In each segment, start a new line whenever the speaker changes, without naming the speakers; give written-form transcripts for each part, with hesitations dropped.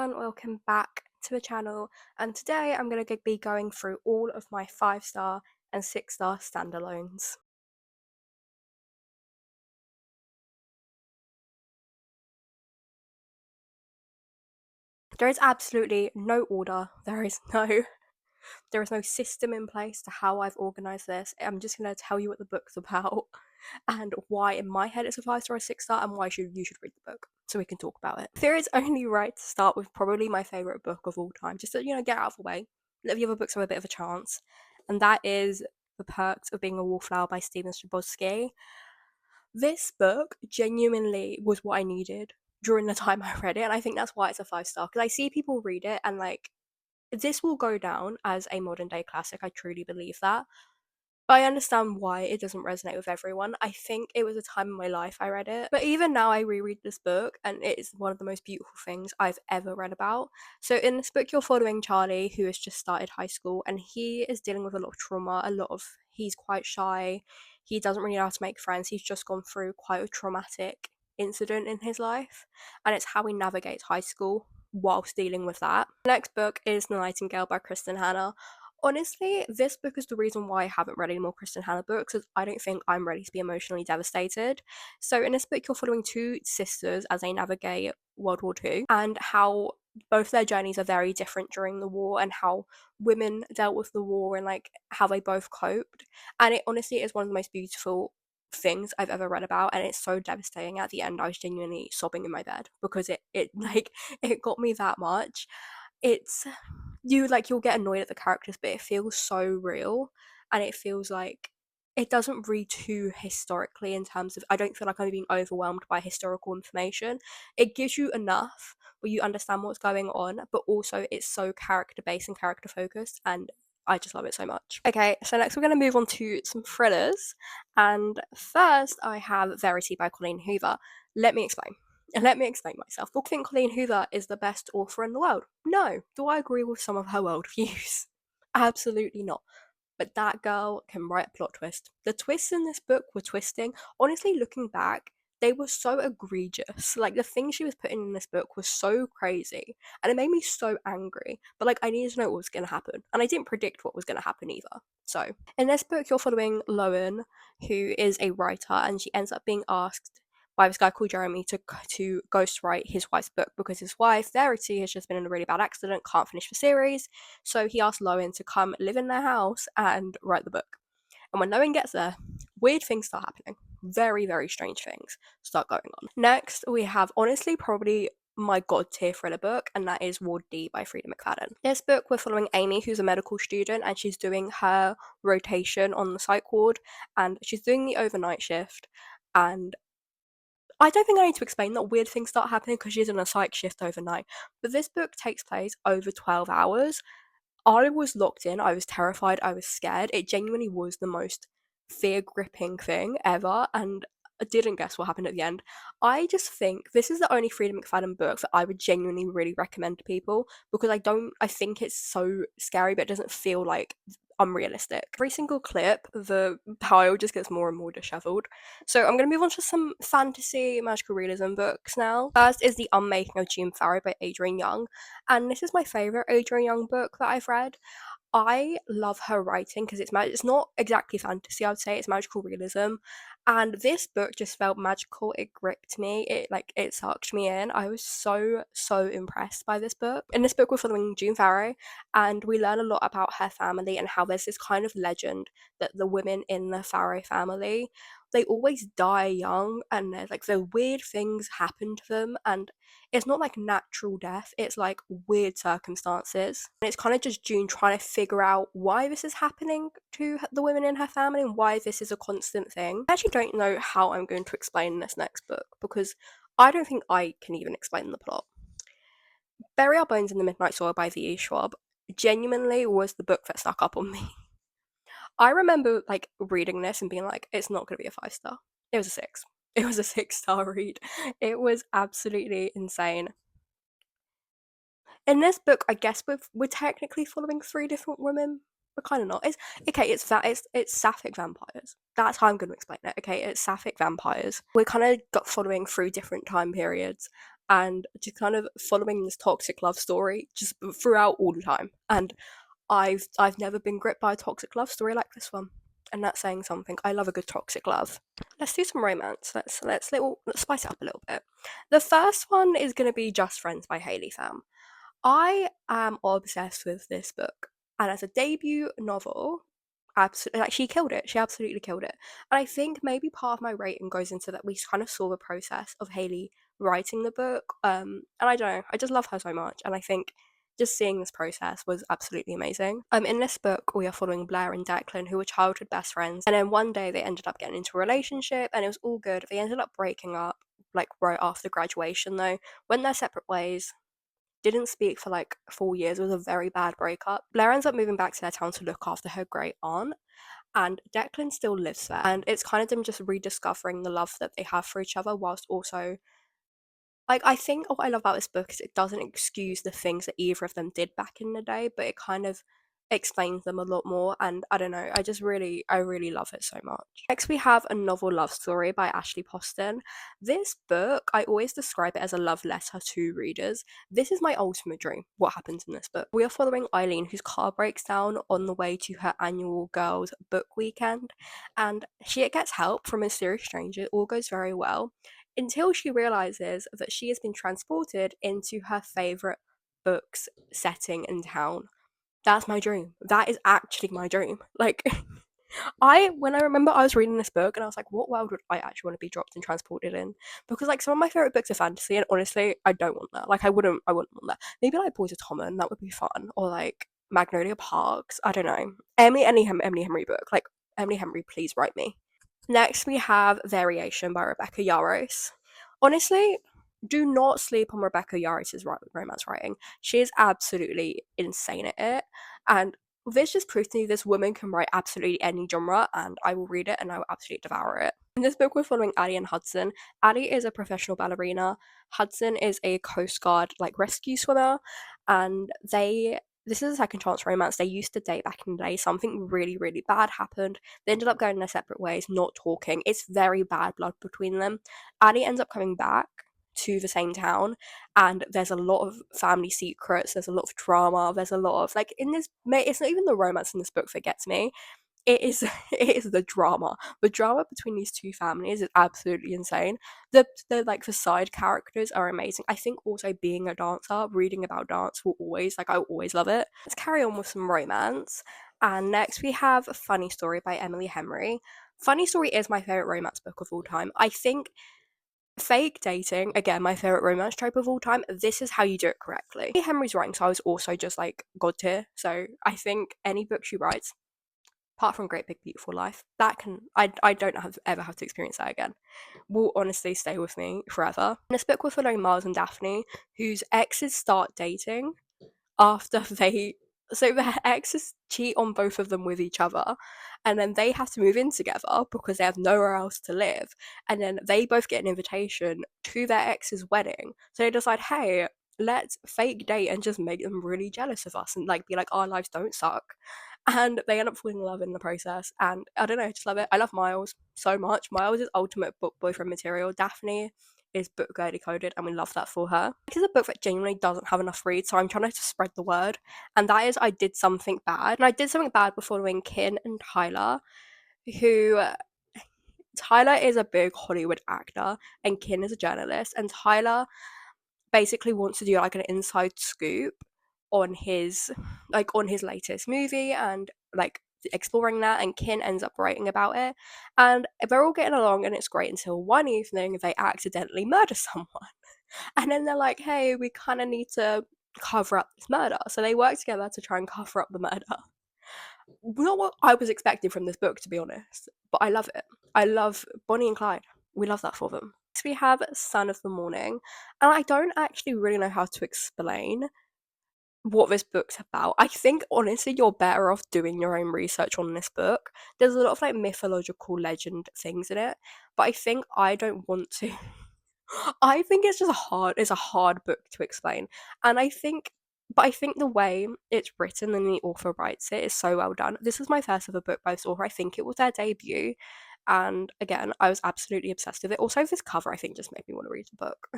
everyone, welcome back to the channel, and today I'm going to be going through all of my 5-star and 6-star standalones. There is absolutely no order, there is no system in place to how I've organised this. I'm just going to tell you what the book's about and why in my head it's a 5-star or 6-star and why you should read the book so we can talk about it. There is only right to start with probably my favourite book of all time, just to, get out of the way. Let the other books have a bit of a chance. And that is The Perks of Being a Wallflower by Steven Straboski. This book genuinely was what I needed during the time I read it, and I think that's why it's a 5-star, because I see people read it and this will go down as a modern day classic. I truly believe that. But I understand why it doesn't resonate with everyone. I think it was a time in my life I read it. But even now I reread this book and it is one of the most beautiful things I've ever read about. So in this book you're following Charlie, who has just started high school, and he is dealing with a lot of trauma, he's quite shy, he doesn't really know how to make friends, he's just gone through quite a traumatic incident in his life, and it's how he navigates high school whilst dealing with that. The next book is The Nightingale by Kristen Hanna. Honestly, this book is the reason why I haven't read any more Kristen Hanna books, because I don't think I'm ready to be emotionally devastated. So in this book, you're following two sisters as they navigate World War II, and how both their journeys are very different during the war, and how women dealt with the war, and how they both coped. And it honestly is one of the most beautiful things I've ever read about, and it's so devastating. At the end, I was genuinely sobbing in my bed because it it got me that much. It's you'll get annoyed at the characters, but it feels so real, and it feels like it doesn't read too historically in terms of, I don't feel like I'm being overwhelmed by historical information. It gives you enough where you understand what's going on, but also it's so character based and character focused, and I just love it so much. Okay, so next we're going to move on to some thrillers, and first I have Verity by Colleen Hoover. Let me explain. And let me explain myself. Do I think Colleen Hoover is the best author in the world? No. Do I agree with some of her worldviews? Absolutely not. But that girl can write a plot twist. The twists in this book were twisting. Honestly, looking back, they were so egregious. The things she was putting in this book was so crazy. And it made me so angry. But I needed to know what was going to happen. And I didn't predict what was going to happen either. So, in this book, you're following Loan, who is a writer, and she ends up being asked by this guy called Jeremy to ghostwrite his wife's book because his wife, Verity, has just been in a really bad accident, can't finish the series. So he asked Lowen to come live in their house and write the book. And when Lowen gets there, weird things start happening. Very, very strange things start going on. Next, we have honestly probably my god tier thriller book, and that is Ward D by Frida McFadden. This book, we're following Amy, who's a medical student, and she's doing her rotation on the psych ward, and she's doing the overnight shift, and I don't think I need to explain that weird things start happening because she's in a psych shift overnight. But this book takes place over 12 hours. I was locked in, I was terrified, I was scared. It genuinely was the most fear gripping thing ever, and I didn't guess what happened at the end. I just think this is the only Freida McFadden book that I would genuinely really recommend to people, because I think it's so scary, but it doesn't feel unrealistic. Every single clip, the pile just gets more and more disheveled. So I'm going to move on to some fantasy magical realism books now. First is The Unmaking of June Farrow by Adrienne Young, and this is my favourite Adrienne Young book that I've read. I love her writing because it's not exactly fantasy, I would say, it's magical realism. And this book just felt magical. It gripped me. It sucked me in. I was so impressed by this book. In this book, we're following June Farrow, and we learn a lot about her family and how there's this kind of legend that the women in the Farrow family, they always die young, and there's the weird things happen to them, and it's not natural death, it's weird circumstances. And it's kind of just June trying to figure out why this is happening to the women in her family and why this is a constant thing. I actually don't know how I'm going to explain this next book because I don't think I can even explain the plot. Bury Our Bones in the Midnight Soil by V.E. Schwab genuinely was the book that stuck up on me. I remember reading this and being it's not going to be a 5-star. It was a 6. It was a 6-star read. It was absolutely insane. In this book, I guess we're technically following 3 different women, but kind of not. It's okay. It's sapphic vampires. That's how I'm going to explain it. Okay, it's sapphic vampires. We're kind of following through different time periods, and just kind of following this toxic love story just throughout all the time. And I've never been gripped by a toxic love story like this one, and that's saying something. I love a good toxic love. Let's do some romance. Let's spice it up a little bit. The first one is going to be Just Friends by Hayley Pham. I am obsessed with this book, and as a debut novel, absolutely, like, she killed it. She absolutely killed it. And I think maybe part of my rating goes into that we kind of saw the process of Hayley writing the book. And I don't know, I just love her so much, and I think just seeing this process was absolutely amazing. In this book, we are following Blair and Declan, who were childhood best friends, and then one day they ended up getting into a relationship, and it was all good. They ended up breaking up, like, right after graduation, though. Went their separate ways, didn't speak for like 4 years. It was a very bad breakup. Blair ends up moving back to their town to look after her great aunt, and Declan still lives there. And it's kind of them just rediscovering the love that they have for each other, whilst also, like, I think what I love about this book is it doesn't excuse the things that either of them did back in the day, but it kind of explains them a lot more. And I don't know, I really love it so much. Next, we have A Novel Love Story by Ashley Poston. This book, I always describe it as a love letter to readers. This is my ultimate dream, what happens in this book. We are following Eileen, whose car breaks down on the way to her annual girls' book weekend, and she gets help from a mysterious stranger. It all goes very well until she realizes that she has been transported into her favorite book's setting in town. That's my dream. That is actually my dream. Like, when I remember I was reading this book and I was like, what world would I actually want to be dropped and transported in? Because, like, some of my favorite books are fantasy, and honestly, I don't want that. Like, I wouldn't want that. Maybe like Boys of Tommen, that would be fun, or like Magnolia Parks. I don't know. Emily Henry book. Like, Emily Henry, please write me. Next, we have Variation by Rebecca Yarros. Honestly, do not sleep on Rebecca Yarros' romance writing. She is absolutely insane at it. And this just proves to me this woman can write absolutely any genre, and I will read it and I will absolutely devour it. In this book, we're following Addie and Hudson. Addie is a professional ballerina. Hudson is a Coast Guard, like, rescue swimmer, and this is a second chance romance. They used to date back in the day. Something really, really bad happened. They ended up going their separate ways, not talking. It's very bad blood between them. Addie ends up coming back to the same town, and there's a lot of family secrets. There's a lot of drama. There's a lot of, like, in this. It's not even the romance in this book that gets me. It is it is the drama. The drama between these two families is absolutely insane. The side characters are amazing. I think also being a dancer, reading about dance will always, like, I always love it. Let's carry on with some romance. And next we have Funny Story by Emily Henry. Funny Story is my favorite romance book of all time. I think fake dating, again, my favorite romance trope of all time. This is how you do it correctly. Henry's writing style is also just like god tier. So I think any book she writes, apart from Great Big Beautiful Life, that can I don't ever have to experience that again, will honestly stay with me forever. In this book, we're following Miles and Daphne, whose exes start dating after their exes cheat on both of them with each other, and then they have to move in together because they have nowhere else to live, and then they both get an invitation to their ex's wedding, so they decide, hey, let's fake date and just make them really jealous of us and, like, be like, our lives don't suck, and they end up falling in love in the process. And I don't know, I just love it. I love Miles so much. Miles is ultimate boyfriend material. Daphne is book girly coded, and we love that for her. This is a book that genuinely doesn't have enough reads, so I'm trying to spread the word, and that is I Did Something Bad. And I did something bad before following Kin and Tyler, who Tyler is a big Hollywood actor and Kin is a journalist, and Tyler basically wants to do, like, an inside scoop on his latest movie, and, like, exploring that, and Kin ends up writing about it, and they're all getting along and it's great until one evening they accidentally murder someone. And then they're like, hey, we kind of need to cover up this murder, so they work together to try and cover up the murder. Not what I was expecting from this book, to be honest, but I love it. I love Bonnie and Clyde. We love that for them. Next we have Son of the Morning, and I don't actually really know how to explain what this book's about. I think honestly you're better off doing your own research on this book. There's a lot of, like, mythological legend things in it, but I think I don't want to. I think it's a hard book to explain. And I think the way it's written and the author writes it is so well done. This is my first ever book by this author. I think it was their debut. and again, I was absolutely obsessed with it. Also, this cover I think just made me want to read the book.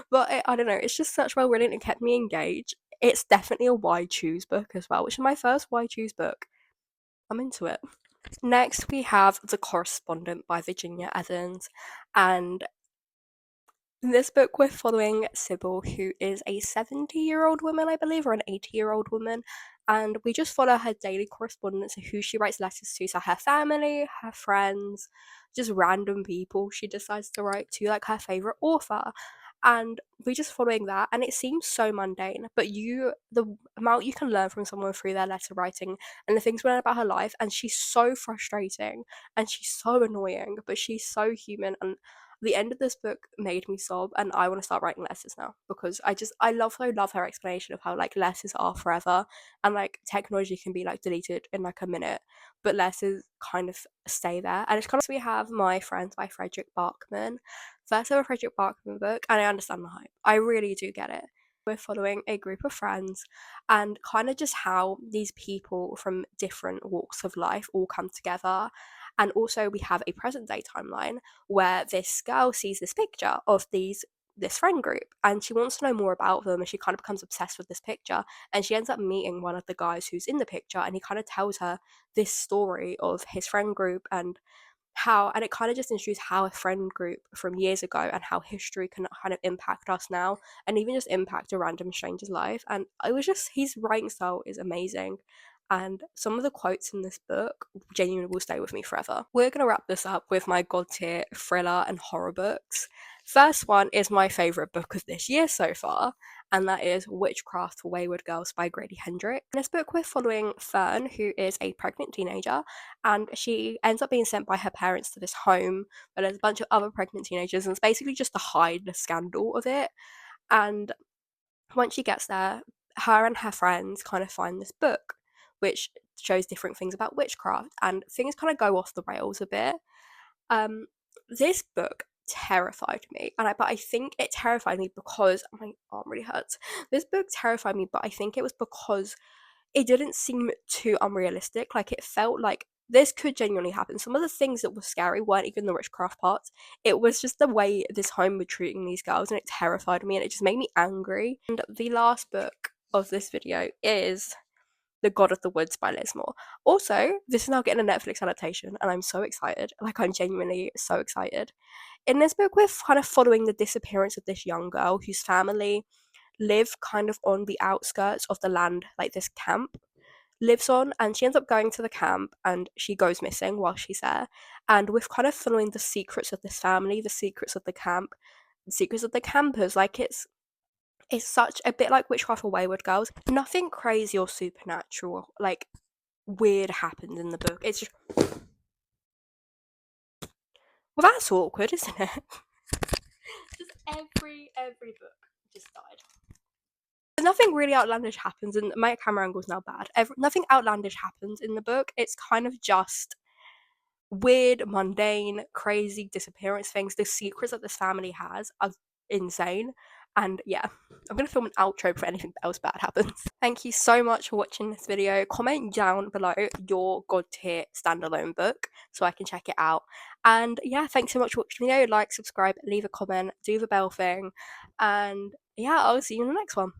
But I don't know, it's just such well written and kept me engaged. It's definitely a why choose book as well, which is my first why choose book. I'm into it. Next, we have The Correspondent by Virginia Evans, and in this book, we're following Sybil, who is a 70-year-old woman, I believe, or an 80-year-old woman, and we just follow her daily correspondence of who she writes letters to. So her family, her friends, just random people she decides to write to, like her favourite author. And we're just following that, and it seems so mundane, but the amount you can learn from someone through their letter writing and the things we learn about her life, and she's so frustrating and she's so annoying, but she's so human, and the end of this book made me sob, and I want to start writing letters now because I love her explanation of how like letters are forever, and like technology can be like deleted in like a minute, but letters kind of stay there. And it's kind of, we have My Friends by Frederick Barkman, first ever Frederick Barkman book, and I understand the hype. I really do get it. We're following a group of friends and kind of just how these people from different walks of life all come together. And also we have a present day timeline where this girl sees this picture of this friend group, and she wants to know more about them, and she kind of becomes obsessed with this picture, and she ends up meeting one of the guys who's in the picture, and he kind of tells her this story of his friend group, and it kind of just introduces how a friend group from years ago and how history can kind of impact us now, and even just impact a random stranger's life. And it was just, his writing style is amazing, and some of the quotes in this book genuinely will stay with me forever. We're going to wrap this up with my god tier thriller and horror books. First one is my favourite book of this year so far, and that is Witchcraft for Wayward Girls by Grady Hendrix. In this book, we're following Fern, who is a pregnant teenager, and she ends up being sent by her parents to this home where there's a bunch of other pregnant teenagers, and it's basically just to hide the scandal of it. And once she gets there, her and her friends kind of find this book which shows different things about witchcraft, and things kind of go off the rails a bit. This book terrified me, but I think it terrified me because my arm really hurts. This book terrified me, but I think it was because it didn't seem too unrealistic. Like, it felt like this could genuinely happen. Some of the things that were scary weren't even the witchcraft parts. It was just the way this home were treating these girls, and it terrified me, and it just made me angry. And the last book of this video is The God of the Woods by Liz Moore. Also, this is now getting a Netflix adaptation, and I'm so excited. Like, I'm genuinely so excited. In this book, we're kind of following the disappearance of this young girl whose family live kind of on the outskirts of the land, like this camp lives on, and she ends up going to the camp and she goes missing while she's there. And we're kind of following the secrets of this family, the secrets of the camp, the secrets of the campers. Like, it's such a bit like Witchcraft for Wayward Girls. Nothing crazy or supernatural, like weird happens in the book. It's just, well, that's awkward, isn't it? Just every book just died. Nothing really outlandish happens, and my camera angle is now bad. Nothing outlandish happens in the book. It's kind of just weird, mundane, crazy disappearance things. The secrets that this family has are insane. And yeah, I'm going to film an outro before anything else bad happens. Thank you so much for watching this video. Comment down below your god tier standalone book so I can check it out. And yeah, thanks so much for watching the video. Like, subscribe, leave a comment, do the bell thing. And yeah, I'll see you in the next one.